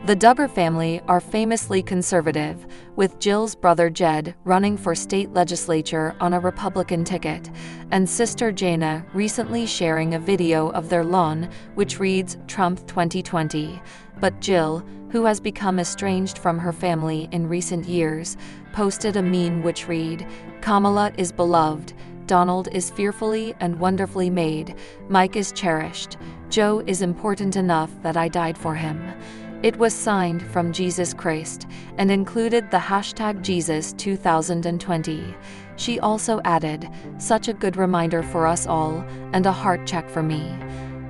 The Duggar family are famously conservative, with Jill's brother Jed running for state legislature on a Republican ticket, and sister Jana recently sharing a video of their lawn which reads Trump 2020. But Jill, who has become estranged from her family in recent years, posted a meme which read, "Kamala is beloved, Donald is fearfully and wonderfully made, Mike is cherished, Joe is important enough that I died for him." It was signed from Jesus Christ and included the hashtag Jesus 2020. She also added, "Such a good reminder for us all, and a heart check for me."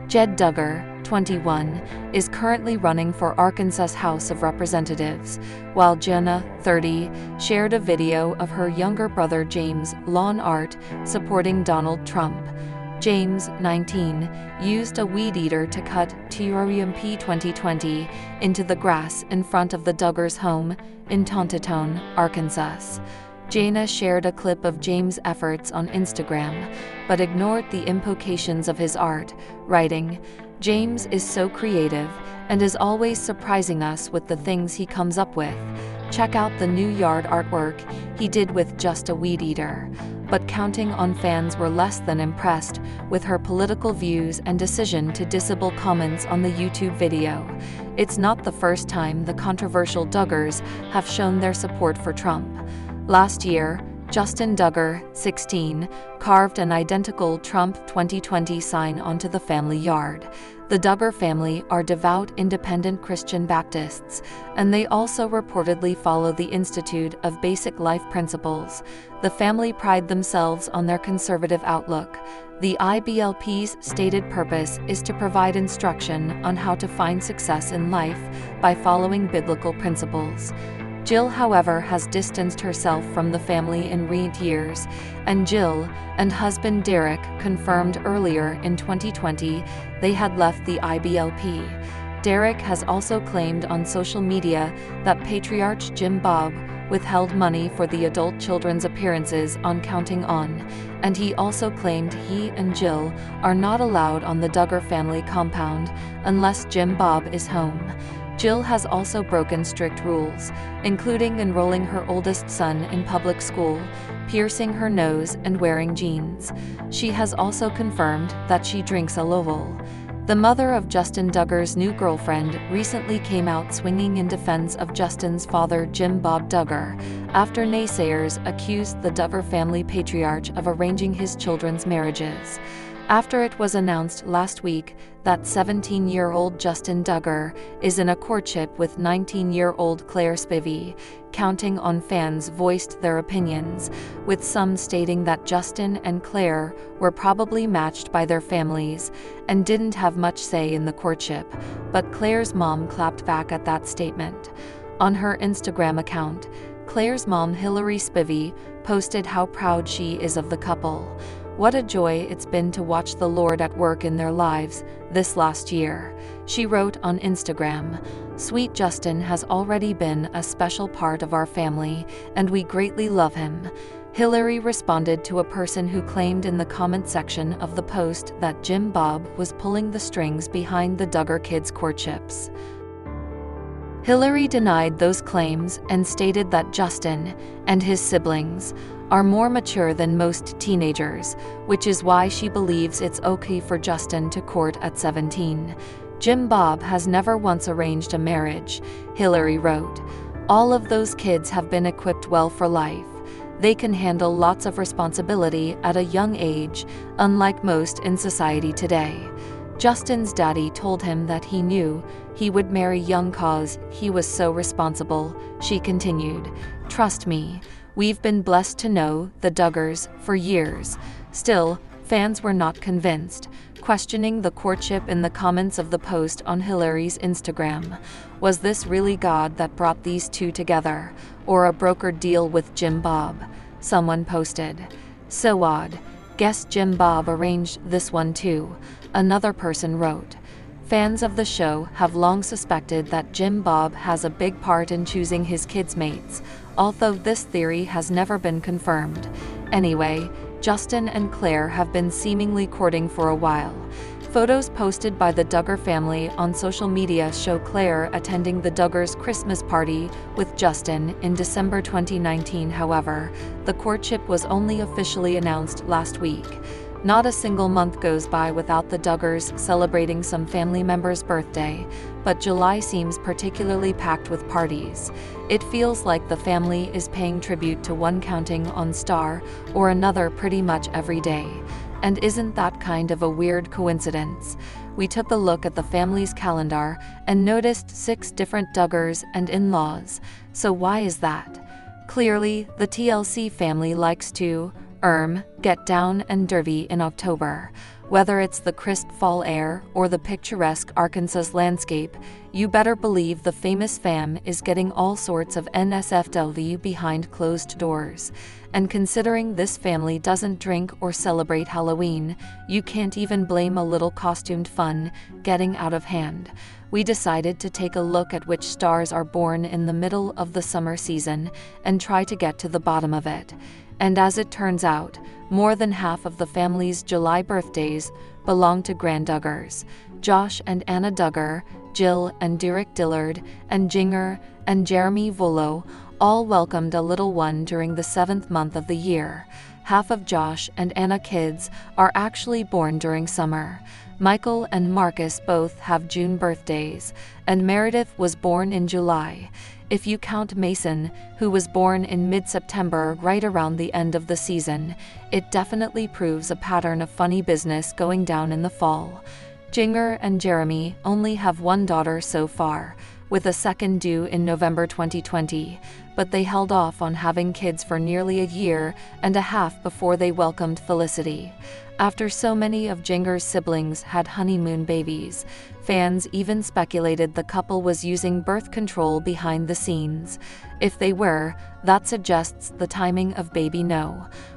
Jed Duggar, 21, is currently running for Arkansas' House of Representatives, while Jenna, 30, shared a video of her younger brother James' lawn art supporting Donald Trump. James, 19, used a weed eater to cut Trump 2020 into the grass in front of the Duggars' home in Tontitown, Arkansas. Jana shared a clip of James' efforts on Instagram, but ignored the implications of his art, writing, "James is so creative and is always surprising us with the things he comes up with. Check out the new yard artwork he did with just a weed eater." But counting on fans were less than impressed with her political views and decision to disable comments on the YouTube video. It's not the first time the controversial Duggars have shown their support for Trump. Last year, Justin Duggar, 16, carved an identical Trump 2020 sign onto the family yard. The Duggar family are devout independent Christian Baptists, and they also reportedly follow the Institute of Basic Life Principles. The family pride themselves on their conservative outlook. The IBLP's stated purpose is to provide instruction on how to find success in life by following biblical principles. Jill, however, has distanced herself from the family in recent years, and Jill and husband Derek confirmed earlier in 2020 they had left the IBLP. Derek has also claimed on social media that Patriarch Jim Bob withheld money for the adult children's appearances on Counting On, and he also claimed he and Jill are not allowed on the Duggar family compound unless Jim Bob is home. Jill has also broken strict rules, including enrolling her oldest son in public school, piercing her nose, and wearing jeans. She has also confirmed that she drinks a Lovell. The mother of Justin Duggar's new girlfriend recently came out swinging in defense of Justin's father Jim Bob Duggar, after naysayers accused the Duggar family patriarch of arranging his children's marriages. After it was announced last week that 17-year-old Justin Duggar is in a courtship with 19-year-old Claire Spivey, Counting On fans voiced their opinions, with some stating that Justin and Claire were probably matched by their families and didn't have much say in the courtship, but Claire's mom clapped back at that statement. On her Instagram account, Claire's mom Hillary Spivey posted how proud she is of the couple. "What a joy it's been to watch the Lord at work in their lives this last year," she wrote on Instagram. "Sweet Justin has already been a special part of our family, and we greatly love him." Hillary responded to a person who claimed in the comment section of the post that Jim Bob was pulling the strings behind the Duggar kids' courtships. Hillary denied those claims and stated that Justin and his siblings are more mature than most teenagers, which is why she believes it's okay for Justin to court at 17. "Jim Bob has never once arranged a marriage," Hillary wrote. "All of those kids have been equipped well for life. They can handle lots of responsibility at a young age, unlike most in society today. Justin's daddy told him that he knew he would marry young cause he was so responsible," she continued. "Trust me, we've been blessed to know the Duggars for years." Still, fans were not convinced, questioning the courtship in the comments of the post on Hillary's Instagram. Was this really God that brought these two together, or a brokered deal with Jim Bob? Someone posted. "So odd. Guess Jim Bob arranged this one too," another person wrote. Fans of the show have long suspected that Jim Bob has a big part in choosing his kids' mates, although this theory has never been confirmed. Anyway, Justin and Claire have been seemingly courting for a while. Photos posted by the Duggar family on social media show Claire attending the Duggars' Christmas party with Justin in December 2019. However, the courtship was only officially announced last week. Not a single month goes by without the Duggars celebrating some family member's birthday, but July seems particularly packed with parties. It feels like the family is paying tribute to one counting on star or another pretty much every day. And isn't that kind of a weird coincidence? We took a look at the family's calendar and noticed 6 different Duggars and in-laws. So why is that? Clearly, the TLC family likes to get down and dirty in October. Whether it's the crisp fall air or the picturesque Arkansas landscape, you better believe the famous fam is getting all sorts of NSFW behind closed doors. And considering this family doesn't drink or celebrate Halloween, you can't even blame a little costumed fun getting out of hand. We decided to take a look at which stars are born in the middle of the summer season and try to get to the bottom of it. And as it turns out, more than half of the family's July birthdays belong to Grand Duggars. Josh and Anna Duggar, Jill and Derek Dillard, and Jinger and Jeremy Volo all welcomed a little one during the 7th month of the year. Half of Josh and Anna kids are actually born during summer. Michael and Marcus both have June birthdays, and Meredith was born in July. If you count Mason, who was born in mid-September right around the end of the season, it definitely proves a pattern of funny business going down in the fall. Jinger and Jeremy only have one daughter so far, with a second due in November 2020, but they held off on having kids for nearly a year and a half before they welcomed Felicity. After so many of Jinger's siblings had honeymoon babies, fans even speculated the couple was using birth control behind the scenes. If they were, that suggests the timing of baby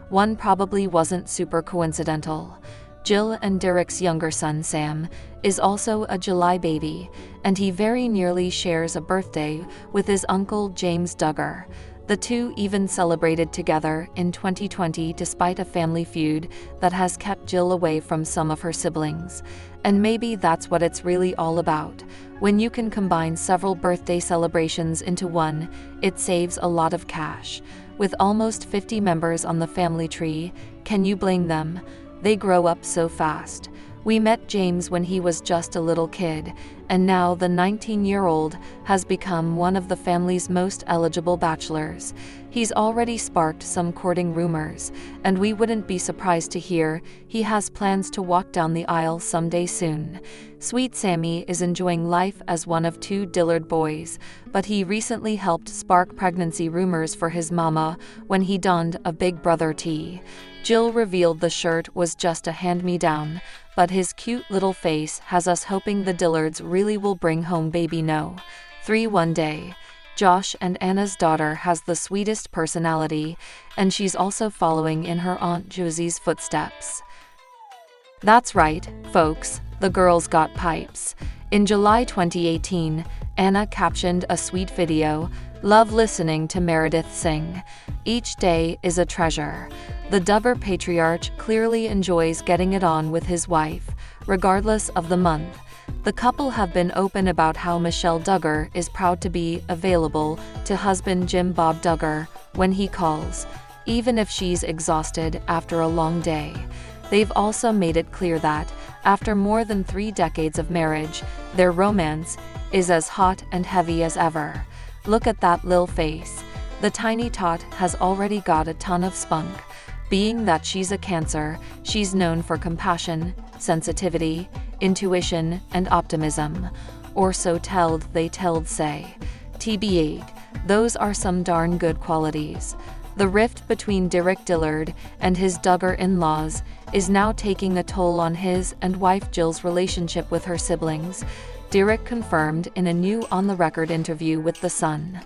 one probably wasn't super coincidental. Jill and Derek's younger son Sam is also a July baby, and he very nearly shares a birthday with his uncle James Duggar. The two even celebrated together in 2020 despite a family feud that has kept Jill away from some of her siblings. And maybe that's what it's really all about. When you can combine several birthday celebrations into one, it saves a lot of cash. With almost 50 members on the family tree, can you blame them? They grow up so fast. We met James when he was just a little kid, and now the 19-year-old has become one of the family's most eligible bachelors. He's already sparked some courting rumors, and we wouldn't be surprised to hear he has plans to walk down the aisle someday soon. Sweet Sammy is enjoying life as one of 2 Dillard boys, but he recently helped spark pregnancy rumors for his mama when he donned a Big Brother tee. Jill revealed the shirt was just a hand-me-down, but his cute little face has us hoping the Dillards really will bring home baby 3 one day. Josh and Anna's daughter has the sweetest personality, and she's also following in her Aunt Josie's footsteps. That's right, folks, the girl's got pipes. In July 2018, Anna captioned a sweet video, "Love listening to Meredith sing. Each day is a treasure." The Duggar patriarch clearly enjoys getting it on with his wife, regardless of the month. The couple have been open about how Michelle Duggar is proud to be available to husband Jim Bob Duggar when he calls, even if she's exhausted after a long day. They've also made it clear that, after more than 3 decades of marriage, their romance is as hot and heavy as ever. Look at that lil face. The tiny tot has already got a ton of spunk. Being that she's a Cancer, she's known for compassion, sensitivity, intuition, and optimism. Or so they say. TBH, those are some darn good qualities. The rift between Derek Dillard and his Duggar in-laws is now taking a toll on his and wife Jill's relationship with her siblings. Derek confirmed in a new on-the-record interview with The Sun.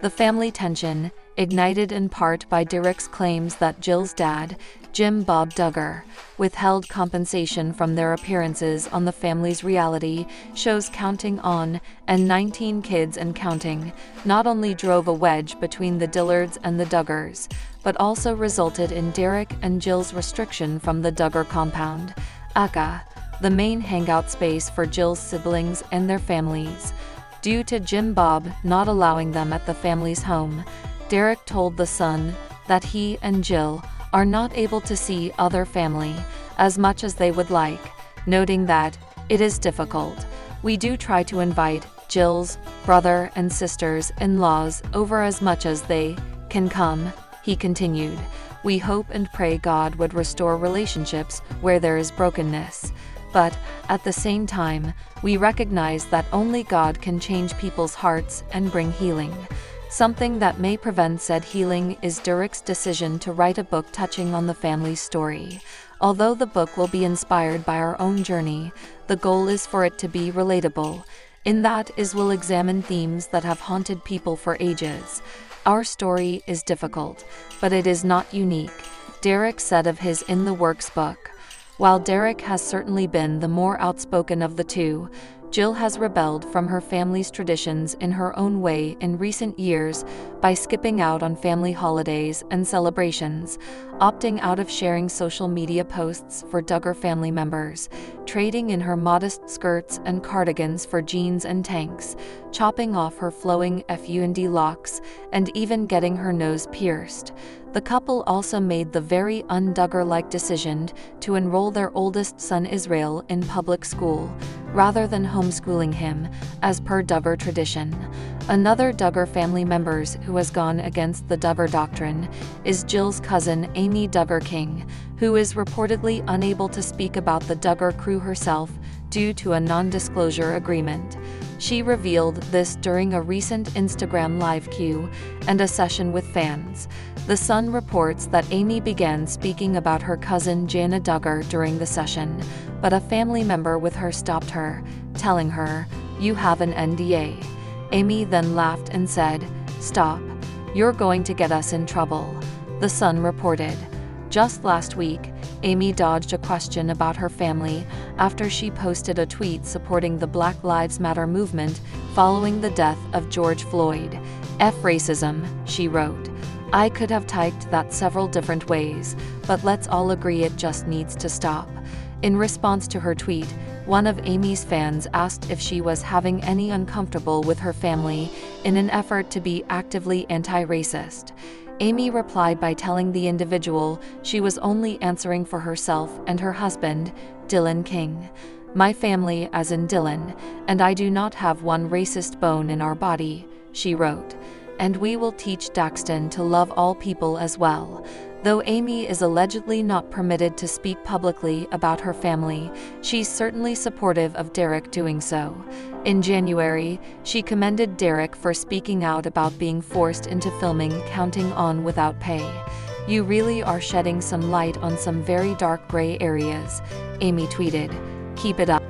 The family tension, ignited in part by Derek's claims that Jill's dad, Jim Bob Duggar, withheld compensation from their appearances on the family's reality shows Counting On and 19 Kids and Counting, not only drove a wedge between the Dillards and the Duggars, but also resulted in Derek and Jill's restriction from the Duggar compound. Aka, the main hangout space for Jill's siblings and their families. Due to Jim Bob not allowing them at the family's home, Derek told The Sun that he and Jill are not able to see other family as much as they would like, noting that it is difficult. "We do try to invite Jill's brother and sisters-in-laws over as much as they can come," he continued. "We hope and pray God would restore relationships where there is brokenness. But, at the same time, we recognize that only God can change people's hearts and bring healing. Something that may prevent said healing is Derek's decision to write a book touching on the family's story. Although the book will be inspired by our own journey, the goal is for it to be relatable. In that is we'll examine themes that have haunted people for ages. Our story is difficult, but it is not unique," Derek said of his In the Works book. While Derek has certainly been the more outspoken of the two, Jill has rebelled from her family's traditions in her own way in recent years by skipping out on family holidays and celebrations, opting out of sharing social media posts for Duggar family members, trading in her modest skirts and cardigans for jeans and tanks, chopping off her flowing FUND locks, and even getting her nose pierced. The couple also made the very un-Duggar-like decision to enroll their oldest son Israel in public school, rather than homeschooling him, as per Duggar tradition. Another Duggar family member who has gone against the Duggar doctrine is Jill's cousin Amy Duggar King, who is reportedly unable to speak about the Duggar crew herself due to a non-disclosure agreement. She revealed this during a recent Instagram live Q&A session with fans. The Sun reports that Amy began speaking about her cousin Jana Duggar during the session, but a family member with her stopped her, telling her, "You have an NDA." Amy then laughed and said, "Stop. You're going to get us in trouble," The Sun reported. Just last week, Amy dodged a question about her family after she posted a tweet supporting the Black Lives Matter movement following the death of George Floyd. "F racism," she wrote. "I could have typed that several different ways, but let's all agree it just needs to stop." In response to her tweet, one of Amy's fans asked if she was having any uncomfortable with her family in an effort to be actively anti-racist. Amy replied by telling the individual she was only answering for herself and her husband, Dylan King. "My family, as in Dylan, and I do not have one racist bone in our body," she wrote. "And we will teach Daxton to love all people as well." Though Amy is allegedly not permitted to speak publicly about her family, she's certainly supportive of Derek doing so. In January, she commended Derek for speaking out about being forced into filming Counting On without pay. "You really are shedding some light on some very dark gray areas," Amy tweeted. "Keep it up."